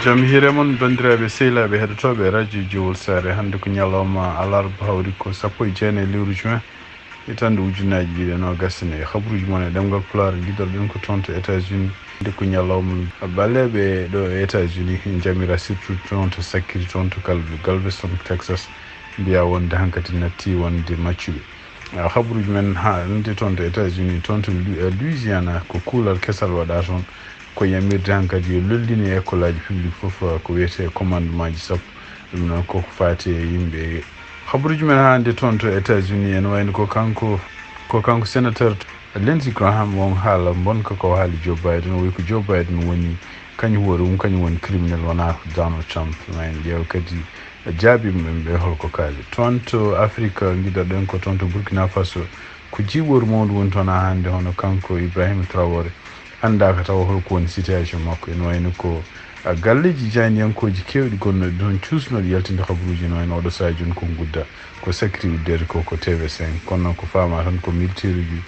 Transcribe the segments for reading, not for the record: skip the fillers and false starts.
Jamhire mon bandiraɓe sehilaɓe heɗotoɓe radio jowol sare hande ko ñalawma alarba hawri ko sappo e jeenayi lewru juin hitande ujunnaji ɗiɗi e nogasne habruji moon e ɗemgal pulaar guiɗorɗen ko toon to États-Unis nde ko ñalawma balleɓe ɗo e États-Unis jamira surtout toon to sakkiri toon to Galveston Texas mbiya wonde hankkadi natti wonde maccuɓe habruji men ha nde toon to États-Unis toon to Louisiana ko kuulal kesal waɗa toon ko yamirde hankkadi yo lollini école aji publique fof ko wiyete commandement ji sappo ɗum noon koko fati e yimɓe habruji men hande toon to États-Unis en wayno ko kanko sénateur Lindsey Graham won haala bonka ko haali Joe Biden o wi ko Joe Biden woni kañum hoore kañum woni criminel wona Donald Trump en ƴeew kadi jaabima ɓe holko kaali toon to Afrique guiɗoɗen ko toon to Burkina Faso ko jiiɓoru mawdu woni toon ha hande hono kanko Ibrahima Traoré andaka taw holko woni situation makko en wayno ko galleji janiyankoji kewɗi gonnoɗi toon cuusnoɗi yaltinde habruji no wayno oɗo saha joni ko gudda ko sakiri uddede ko TV5 kono noon ko fama tan ko militaire uji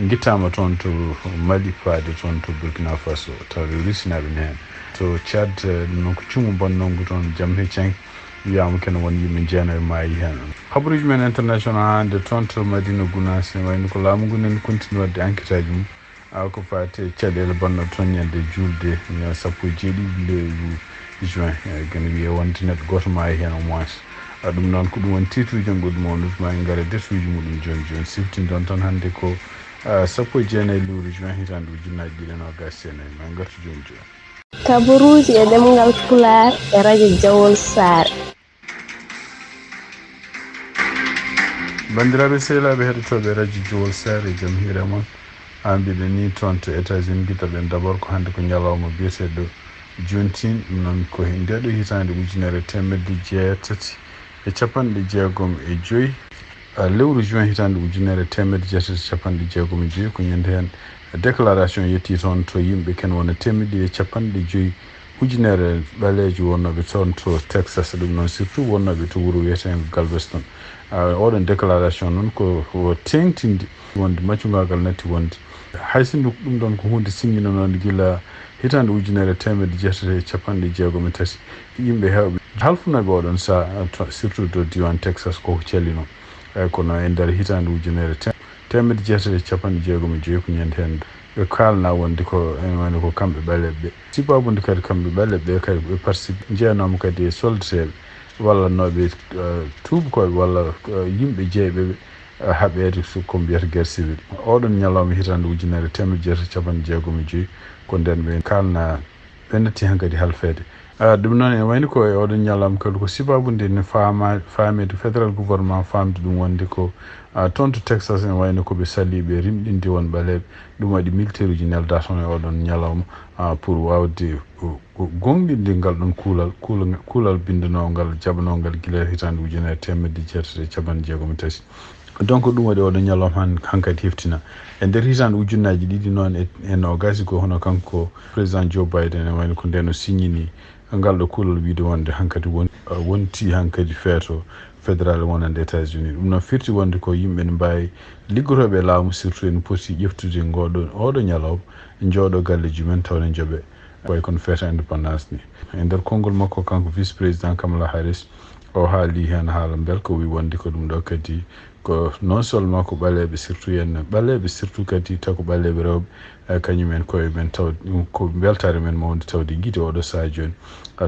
guittama toon to Mali faade toon to Burkina Faso taw risinaɓe ne hen to Tchad noon ko cuumu bonnongo toon jaam heccen wiyama kene won yimɓe jeenayi maayi hen habruji men international hande toon to Madina Gounass en wayno ko laamu ngu nen continue wadde enquête aji mum ko fate caɗele bonno toon ñande julde sappo e jeeɗiɗi lewru juin gene wiye wonde neɗɗo goto maayi hen au moins ɗum noon ko ɗum woni tituji gonɗi mawnude ma en gaare détuji muɗum joni siftinde on tan hande ko sappo e jeenayi lewru juin hitande ujunnaji ɗiɗi e nogas e nayyi ma en gartu joni kabaruji e ɗemgal Pulaar e radio Jawol Sare. bandiraɓe sehilaɓe heɗotoɓe radio Jawol Sare e jaam hiire moon mbiɗen ni toon to États-Unis guiɗoɗen d' abord ko hande ko ñalawma biyeteɗo Juntin ɗum noon ko ndeɗo hitande ujunere temedde jeetati e capanɗe jeegom e joyyi lewru juin hitande ujunere temedde jeetati capanɗe jeegom e joyyi ko ñande hen déclaration yetti toon to yimɓe ken wona temedde e capanɗe joyyi ujunere ɓalejo wonnoɓe toon to Texas ɗum noon surtout wonnoɓe to wuuro wiyeten Galveston oɗon déclaration noon ko tengtinde wonde maccugagal natti wonde haysindu ɗum ɗon ko hunde simmino noon gila hitande ujunere temedde jeetati e capanɗe jeegom e tati yimɓe hewɓe halfunoɓe oɗon saha surtout do diwan Texas koko cellino kono e nder hitande ujunere temedde jeetati e capanɗe jeegom e joyyi ko ñande hen ɓe kalna wonde ko en wayno ko kamɓe ɓaleɓe ɓe sibabude kadi kamɓe ɓaleɓe ɓe kadi ɓe participe jeyanoma kadi e soldateɓe walla noɓe tubakoɓe walla yimɓe jeeɓeɓe haɓede ko mbiyata guerre civil oɗon ñalawma hitande ujunere temedde jeetati capanɗe jeegom e joyyi ko nden ɓe kalna ɓe natti hen kadi halfede ɗum noon en wayno ko e oɗon ñalawma kadi ko sibabude ne famede fédéral gouvernement famde ɗum wonde ko toon to Texas en wayno koɓe saliɓe rimɗinde won ɓaleɓe ɗum waɗi militaire uji nelda toon e oɗon ñalawma pour wawde gonɗinde ngal ɗon kuulal bindanogal jaɓanogal guila hitande ujunere temedde jeetati e capanɗe jeegom e tati donc ɗum waɗi oɗon ñalawma hankkadi heftina e nder hitande ujunnaji ɗiɗi noon e nogasi ko hono kanko président Joe Biden en wayno ko nden o signini ngal ɗo kuulal wiide wonde hankkadi wonti hankkadi feeto fédéral wonande États-Unis ɗum noon firti wonde ko yimɓe ne mbawi liggotoɓe laamu surtout en poti ƴeftude oɗo ñalawma jooɗo galleji men tawne jooɓe way kono feeta indépendance ni e nder konngol makko kanko vice président Kamala Harris o haali hen haala bel ko wi wonde ko ɗum ɗo kadi ko non seulement ko ɓaleɓe surtout yen ɓaleɓe surtout kadi taw ko ɓaleɓe rewɓe kañumen koye men taw ko beltare men mawde tawde guiɗe oɗo saha joni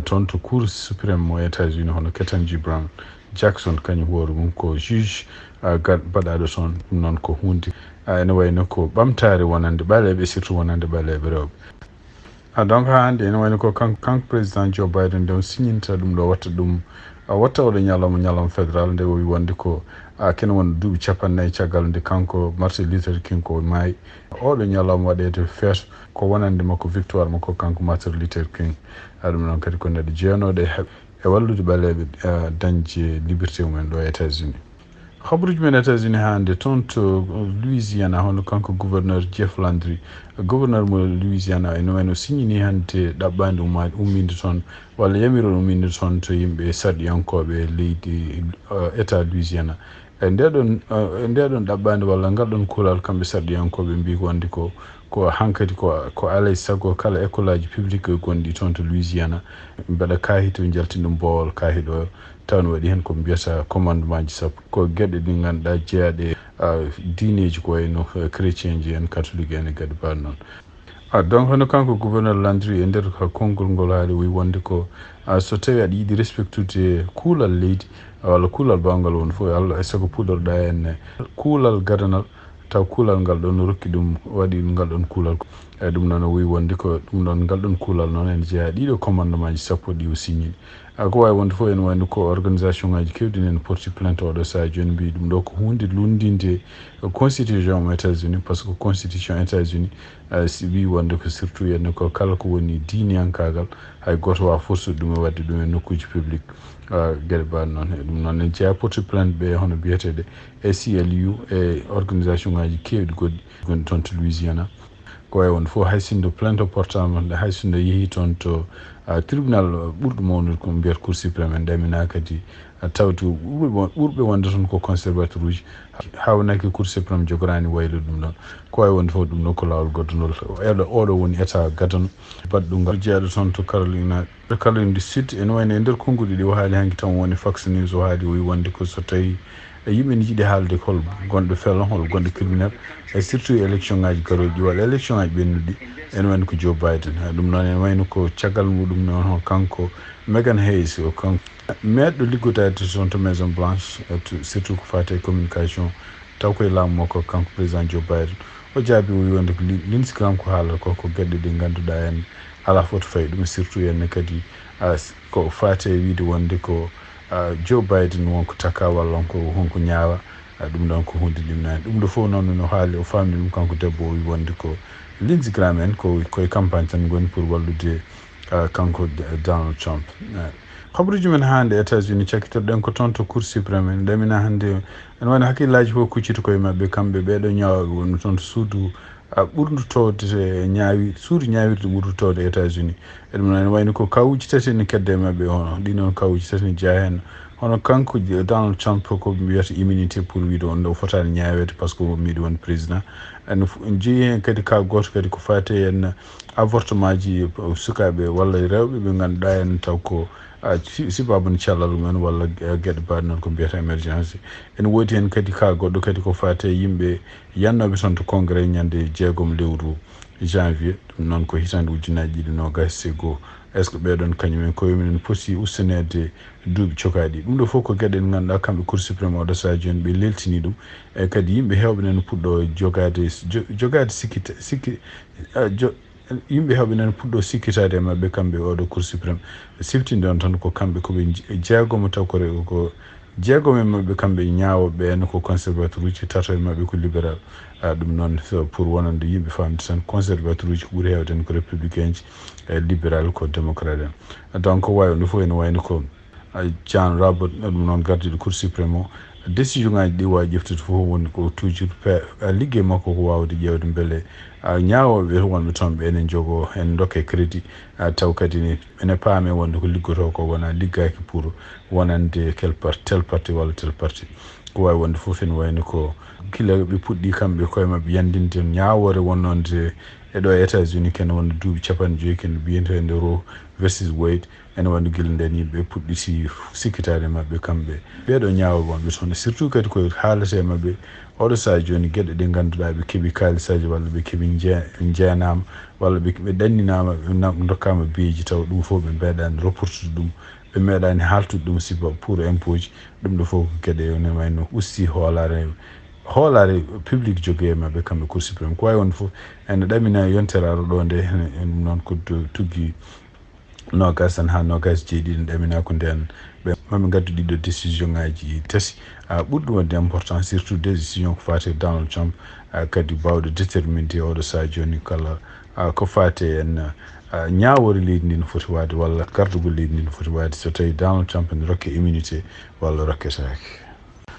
toon to cour suprême mo États-Unis hono Ketanji Brown Jackson kañum hoore mum ko juge baɗaɗo toon ɗum noon ko hunde ene wayno ko ɓamtare wonande ɓaleɓe surtout wonande ɓaleɓe rewɓe donc ha hande ene wayno ko kanko président Joe Biden nde on signinta ɗum ɗo watta ɗum watta oɗo ñalawma fédéral nde o wi wonde ko kene wona duuɓi capannayyi caggal nde kanko Martin Luther King ko maayi oɗo ñalawma waɗede feeto ko wonande makko victoire makko kanko Martin Luther King ɗum noon kadi ko neɗɗo jeeyanoɗo e wallude ɓaleɓe dañde liberté mumen ɗo e États-Unis habruji men États-Unis hande toon to Louisiana hono kanko gouverneur Jeff Landry gouverneur mo Louisiana ene wayno signini hande ɗaɓɓande umminde toon walla yamirol umminde toon to yimɓe sarɗiyankoɓe leydi état Louisiana e ndeɗon ɗaɓɓande walla ngal ɗon kuulal kamɓe sarɗiyankoɓe mbi wonde ko ko hankati ko alay sago kala école publique gondi ton to Louisiana mbeɗa kahito jaltinɗum bowol kahiɗo tan waɗi hen ko mbiyata commandement ji sappo ko gueɗe ɗi ganduɗa jeeyaɗe diineji ko wayno chrétien ji en catholique en e gueɗe mbaɗ noon donc hono kanko gouverneur Landry e nder konngol ngol haali wi wonde ko so tawi aɗa yiiɗi respectude kuulal leydi walla kuulal bawngal woni fof Allah e sago puɗorɗa en kuulal gadanal taw kuulal ngal ɗon rokki ɗum waɗi ngal ɗon kuulal e ɗum noon o wi wonde ko ɗum ɗon ngal ɗon kuulal noon ene jeeya ɗiɗo commandement ji sappo ɗi o signi ko wawi wonde fof ene wayno ko organisation ngaji kewɗi nen porti plainte oɗo saha joni mbi ɗum ɗo ko hunde lundinde constitution mo États-Unis par ce que constitution États-Unis si wi wonde ko surtout henna ko kala ko woni diiniyankagal hay goto wawa forsude ɗum e wadde ɗum e nokkuji publique gueɗe mbaɗ noon e ɗum noon en jeeya porti plainte ɓe hono biyeteɗe ACLU e organisation ngaji kewɗi goɗɗi gonɗi toon to Louisiana ko way wonde fof hay sindo plainte o portama hay sindo yeehi toon to tribunal ɓurɗo mawnude ko mbiyata cour suprême en ɗamina kadi tawti ɓurɓe wonde toon ko conservateur uji hawnaki cour suprême jogorani waylo ɗum ɗon ko way wonde fof ɗum ɗon ko lawol goddunol oɗo woni état gadano baɗɗo ɗum ngal jeeyaɗo toon to Caroline du Sud ene wayno e nder konnguli ɗi o haali hanki tan woni Fox News o haali o wi wonde ko so tawi yimɓe ne jiiɗi haalde hol gonɗo felon hol gonɗo criminel e surtout élection ngaji garoji walla élection ngaji ɓennuɗi ene wayno ko Joe Biden ɗum noon ene wayno ko caggal muɗum noon kanko Megan Hayes o kanko meɗɗo liggotade toon to Maison Blanche surtout ko fate e communication taw koye laamu makko kanko président Joe Biden o jaabi o wi wonde ko Lindsey Graham ko haalata ko gueɗe ɗe ganduɗa en ala foto fayi ɗum surtout enne kadi ko fate wiide wonde ko Joe Biden wonko taka walla wonko ñaawa ɗum ɗon ko hunde limnani ɗum ɗo fof noon no haali o famni ɗum kanko debbo o wi wonde ko Lindsey Graham en koye campagne tan goni pour wallude kanko Donald Trump habaruji men hande États-Unis cakkitorɗen ko toon to cour suprême en ɗamina hande ene wayno hakkillaji fof kuccita koye mabɓe kamɓe ɓeɗo ñawaɓe woni toon to suudu ɓurdutode suudu ñawirde ɓurdutode États-Unis e ɗum noon ene wayno ko kawuji tati ne kedde e mabɓe hono ɗi noon kawuji tati ne jeeya hen hono kanko Donald Trump ko wiyata immunité pour wiide on ɗo fotani ñawede par ce que miɗo woni président en jeeyi hen kadi ka goto kadi ko fate en avortement ji sukaɓe walla rewɓe ɓe ganduɗa en taw ko sibabune cellal mumen walla gueɗe mbaɗe noon ko mbiyata émergence ene woodi hen kadi ka goɗɗo kadi ko fate yimɓe yannoɓe toon to congrès ñande 6 lewru janvier ɗum noon ko hitande ujunnaji 2021 est ce que ɓeɗon kañumen koyeminen poti ustanede duuɓi cokaɗi ɗum ɗo fof ko gueɗe ɗe ganduɗa kamɓe cour suprême oɗo saha joni ɓe leltini ɗum e kadi yimɓe hewɓe nene puɗɗo jogade yimɓe hewɓe nene puɗɗo sikkitade e mabɓe kamɓe oɗo cour suprême siftinde on tan ko kamɓe koɓe jeegomo taw ko jeegom e mabɓe kamɓe ñawoɓe en ko conservateur uji tato e mabɓe ko libéral ɗum noon pour wonande yimɓe famde tan conservateur uji ko ɓuuri hewde en ko républicain ji e libéral ko démocrate en donc wawi nde fof ene wayno ko John Robert ɗum noon gardiɗo cour suprême o décision ngaji ɗi wawi ƴeftude fof woni ko toujours liggey makko ko wawde ƴewde beele ñawoɓe wonɓe toon ɓe enen jogo en dokke crédit taw kadi ene paame wonde ko liggoto ko wona liggaki pour wonande tel parti walla tel parti ko wawi wonde fof ene wayno ko kila ɓe puɗɗi kamɓe koye mabɓe yandinde ñawore wonnode eɗo e États-Unis kene wonde duuɓi 50 kene mbiyetede Roe versus Wade ene wonde guila nden yimɓe puɗɗiti sikkitade mabɓe kamɓe ɓeɗo ñawoɓe wonɓe toon surtout kadi koye haalate mabɓe oɗo saha joni gueɗe ɗe ganduɗa ɓe keeɓi kalisaji walla ɓe keeɓi jeenama walla ɓe ɗanninama ɓe dokkama beeji taw ɗum fof ɓe mbeɗani reportude ɗum ɓe meeɗani haltude ɗum siba pour impôt ji ɗum ɗo fof ko gueɗe ne wayno usti hoolare public jogui e mabɓe kamɓe cour suprême ko wawi wonde fof ene ɗamina yonteraro ɗo nde ɗum noon ko tuggi nogas tan ha nogas jeeɗiɗi ɗamina ko nden ɓe maɓe gaddu ɗiɗo décision ngaji tati ɓurɗo wonde important surtout décision ko fate Donald Trump kadi bawɗo déterminé oɗo saha joni kala ko fate en ñawore leydi ndi no foti wade walla gardugol leydi ndi no foti wade so tawi Donald Trump ne rokke immunité walla rokketake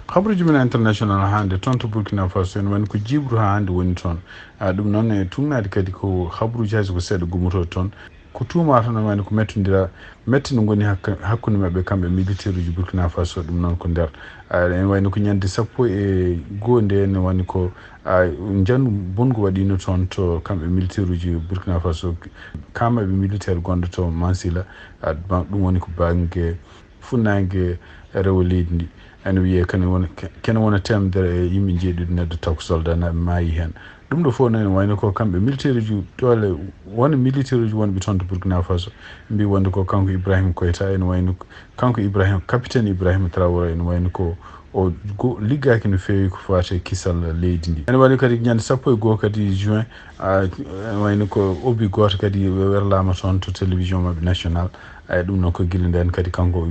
habaruji men international hande toon to Burkina Faso en woni ko jibru ha hande woni toon ɗum noon e tunnade kadi ko habaruji hayso ko seeɗa gummoto toon ko tuma tan wani ko mettondira metti no ngoni hakkunde mabbe kambe militaire ji Burkina Faso dum non ko der en wayno ko nyande sappo e gonde en wani ko jandu bongo wadino ton to kambe militaire ji Burkina Faso kama be militaire gondo to Mansila dum woni ko bange funange rewlidi ndi en wiye ken wona temdere e yimɓe jeeɗiɗo neddo taw ko soldat naɓe maayi hen ɗum ɗo fof noon wayno ko kamɓe militaire ji dole wona militaire ji wonɓe toon to Burkina Faso mbi wonde ko kanko Ibrahima Koyta en wayno kanko Ibrahima capitaine Ibrahima Traoré en wayno ko o liggaki no feewi ko fate kisal leydi ndi en waɗi kadi ñande sappo e goho kadi juin wayno ko obi goto kadi werlama toon to télévision mabɓe national ɗum noon ko guila nden kadi kanko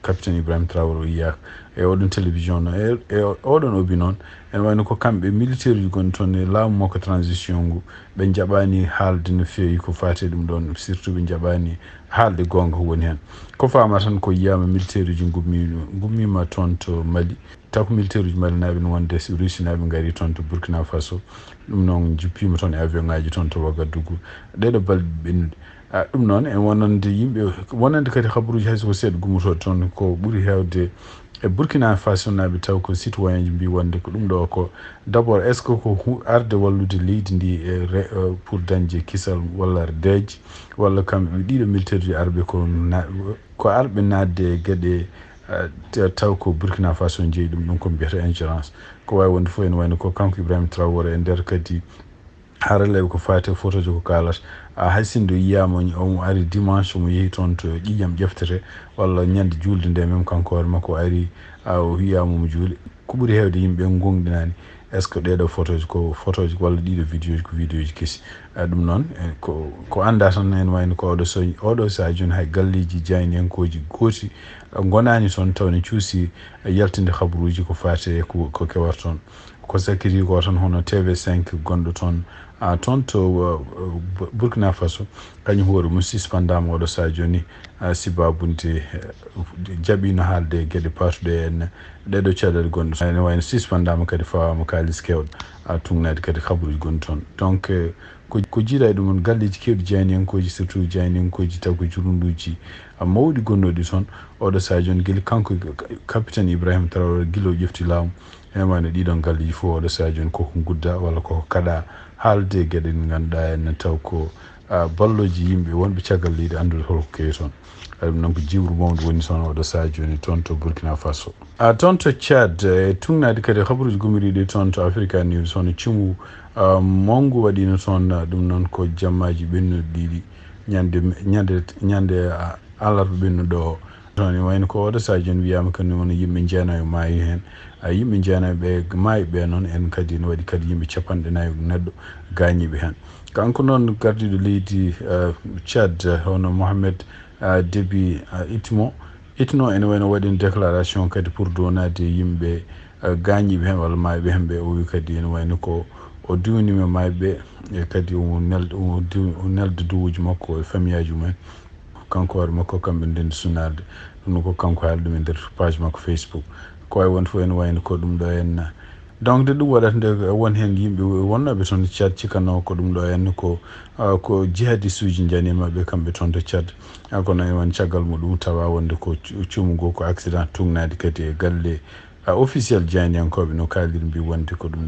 capitaine Ibrahima Traoré yiya e oɗon télévision no e oɗon obi noon en wayno ko kamɓe militaire ji gonɗi toon e laamu makko transition ngu ɓe jaɓani haalde no feewi ko fate ɗum ɗon surtout ɓe jaɓani haalde gonga woni hen ko fama tan ko yiyama militaire ji gummima toon to Mali taw ko militaire ji Mali naɓe no wonde Russie naɓe gari toon to Burkina Faso ɗum noon jippima toon e avion ngaji toon to Ouagadougou ɗeɗo balɗe ɓennude ɗum noon en wonande yimɓe wonande kadi habaruji hayso seeɗa gummoto toon ko ɓuuri hewde e Burkina Faso naɓe taw ko citoyen ji mbi wonde ko ɗum ɗo ko d' abord est ce que ko arde wallude leydi ndi pour dañde kisal walla deeje walla kamɓe ɗiɗo militaire ji arɓe ko arɓe nadde e gueɗe taw ko Burkina Faso jeeyi ɗum ko mbiyata ingérence ko wawi wonde fof en wayno ko kanko Ibrahima Traoré e nder kadi haraleɓe ko fate photo ji ko kalata hay sinno yiyama omo ari dimanche omo yeehi toon to ƴiƴam ƴeftere walla ñande julde nde même kanko hoore makko ari o wiyama omo juuli ko ɓuuri hewde yimɓe gonɗinani est ce que ɗeɗo photo ji walla ɗiɗo vidéo ji ko vidéo ji kesi ɗum noon ko anda tan en wayno ko oɗo saaha joni hay galleji jayniyankoji gooti gonani toon taw ne cuusi yaltinde habaruji ko fate ko kewata toon ko sakiri ko tan hono TV5 gonɗo toon toon to Burkina Faso kañum hoore mum suspendama oɗo saaha joni sibabunde jaɓino haalde gueɗe patuɗe en ɗeɗo caɗele gonɗe ene wayno suspendama kadi fawama kalis kewɗo tungnade kadi habaruji gonɗi toon donc ko jiiɗa e ɗum galleji kewɗi jayniyankoji surtout jayniyankoji taw ko jurunduji mawɗi gonnoɗi toon oɗo saaha joni guila kanko capitaine Ibrahima Traoré guila o ƴefti laamu en wayno ɗiɗon galleji fof oɗo saaha joni koko gudda walla koko kaɗa haalde gueɗe ɗe ganduɗa en taw ko balloji yimɓe wonɓe caggal leydi andude holko kewi toon ɗum noon ko jiwru mawdu woni toon oɗo saaha joni toon to Burkina Faso toon to Tchad e tungnade kadi habaruji gumiriɗi toon to Africa News hono cumu mongu waɗino toon ɗum noon ko jammaji ɓennuɗe ɗiɗi ñande alarba ɓennuɗo o toon wayno ko oɗo saaha joni wiyama kañum woni yimɓe jeenayo maayi hen yimɓe jeenayoɓe maayi ɓe noon en kadi ne waɗi kadi yimɓe 40 neɗɗo gañiɓe hen kanko noon gardiɗo leydi Tchad hono Mohamed Déby Itno ene wayno waɗino déclaration kadi pour donade yimɓe gañiɓe hen walla maayiɓe hen ɓe o wi kadi ene wayno ko o diwnima maayiɓe e kadi o nelda duwuji makko e famille aji mumen kanko hoore makko kamɓe ndendi sunarde ɗum ko kanko haali ɗum e nder page makko Facebook ko way won fof ene wayno ko ɗum ɗo en donc de ɗum waɗata nde won hen yimɓe wonnoɓe toon to Tchad cikkanno ko ɗum ɗo en ko jihadiste uji janimabɓe kamɓe toon to Tchad kono en woni caggal muɗum tawa wonde ko cuumu go ko accident tungnade kadi e galle officiel jayniyankoɓe no kaaliri mbi wonde ko ɗum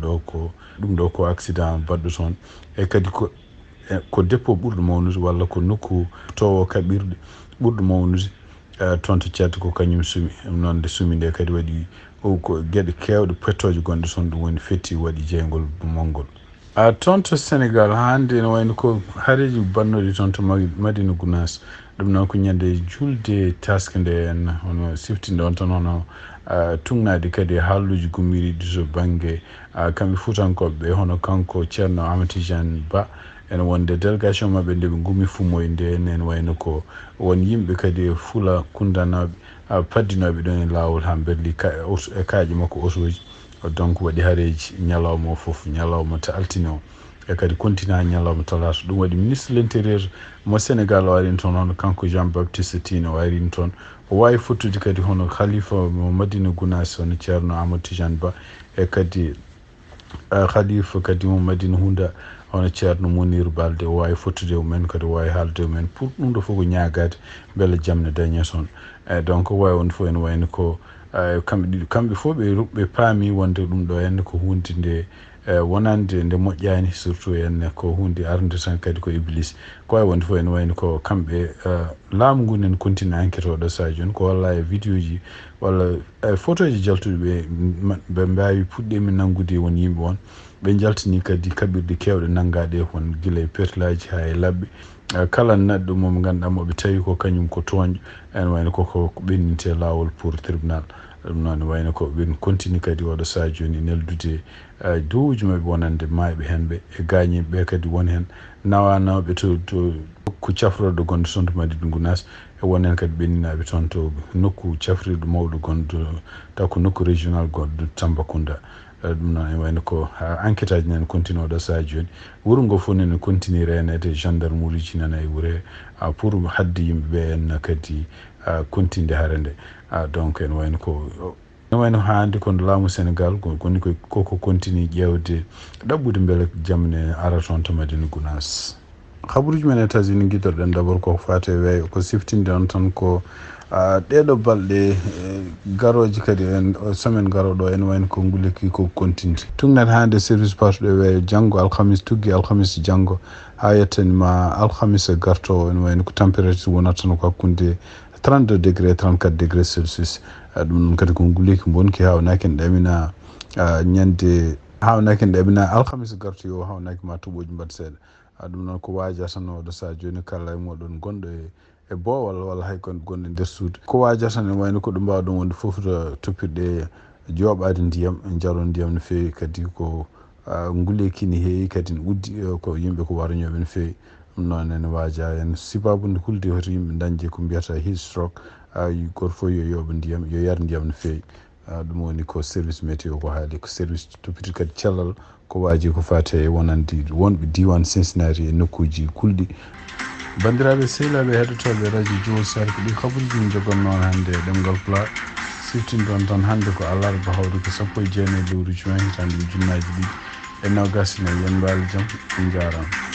ɗo ko accident baɗɗo toon e kadi ko dépôt ɓurɗo mawnude walla ko nokku towo kaɓirɗe ɓurɗo mawnude toon to Tchad ko kañum sumi noon nde sumi nde kadi waɗi ko gueɗe kewɗe pettoje gonɗe toon ɗum woni fetti waɗi jeygol mongol toon to Sénégal hande ne wayno ko haareji bannoɗi toon to Madina Gounass ɗum noon ko ñande julde taske nde en hono siftinde on toon hono tungnade kadi haalluji gummiriɗi to banggue kamɓe fuutankoɓe hono kanko ceerno Amadou Tidiane Ba ene wonde délégation mabɓe nde ɓe gummi fumoye nde en wayno ko won yimɓe kadi Fula Kundanaɓe paddinoɓe ɗon e lawol ha berli e kaaƴe makko otoji donc waɗi haareji ñalawma o foof ñalawma to altine o e kadi continue ha ñalawma talata ɗum waɗi ministre de l' intérieur mo Sénégal o arini toon hono kanko Jean Baptiste Tine o arini toon o wawi fottude kadi hono khalifa mo Madina Gounass hono ceerno Amadou Tidiane Ba e kadi khalifa kadi mo Madina Hounda hono ceerno Munir Balde o wawi fottude mumen kadi wawi haalde mumen pour ɗum ɗo fof ko ñagade beele jamne dañe toon donc wawi wonde fof ene wayno ko kamɓe fof ɓe paami wonde ɗum ɗo henne ko hunde nde wonande nde moƴƴani surtout henne ko hunde arde tan kadi ko iblis ko wawi wonde fof ene wayno ko kamɓe laamu ngu nen continue enquête oɗo saji joni ko walla e vidéo ji walla photo ji jaltuɗe ɓe mbawi puɗɗimi nanggude won yimɓe won ɓe jaltini kadi kaɓirɗe kewɗe nanggaɗe won guila e pertelaji ha e labɓe kala neɗɗo momo ganduɗa moɓe tawi ko kañum ko toñƴo ene wayno koko ɓenninte lawol pour tribunal ɗum noon wayno ko ɓen continue kadi oɗo saji joni neldude dowuji mabɓe wonande mayɓe henɓe e gañiɓe kadi won hen nawanoɓe to ko cafroɗo gonɗo toon to Madina Gounass e wonen kadi ɓenninaɓe toon to nokku cafrirɗo mawɗo gonɗo taw ko nokku régional gonɗo Tambacounda ɗum noon e wayno ko enquête aji nane continue oɗo saji joni wuuro ngo fof nene continue renede gendarmerie ji nana e wuuro he pour hadde yimɓeɓe en kadi continde haare nde donc ene wayno ko ene wayno hande kono laamu Sénégal koni koko continue ƴewde ɗaɓɓude beele jamne ara toon to Madina Gounass. Habaruji men États-Unis guitorɗen d' abord koko fate weeyo ko siftinde on tan ko ɗeɗo balɗe garoje kadi en semaine garoɗo en wayno ko nguleki ko continue tugnet hande service partuɗo e weeyo janggo alhamis tuggi alhamis janggo ha yettanima alhamis garto en wayno ko température wonata tan ko hakkude 32 degré 34 degré Celsius ɗum noon kadi ko nguleki bonki hawnaki en ɗamina ñande hawnaki en ɗamina alhamis garto yo hawnaki ma toɓoji mbaɗa seeɗa ɗum noon ko waaja tan oɗo saha joni kala e moɗon gonɗo e boowal walla hay kon gonɗo nder suudu ko waaja tan ene wayno ko ɗum mbawɗon wonde fof to toppirɗe jooɓade ndiyam jaro ndiyam no fewi kadi ko nguleki ne heewi kadi ne uddi ko yimɓe ko waroñoɓe no fewi ɗum noon ene waaja en sibabude hulde hoto yimɓe dañde ko mbiyata heat stroke goto fof yo yooɓe ndiyam yo yar ndiyam no fewi ɗum woni ko service météo ko haali ko service toppiti kadi cellal ko waaji ko fate e wonande wonɓe diwan Cincinnati e nokkuji kulɗi. Bandiraɓe sehilaɓe heɗotoɓe radio Juin Sar ko ɗi habaruji min jogonnoon hannde e ɗemgal Pulaar siftindon tan hannde ko alarba hawde ko 19 lewru juin hitande ujunnaji ɗiɗi e nogas e yen mbaali jaam on jarama.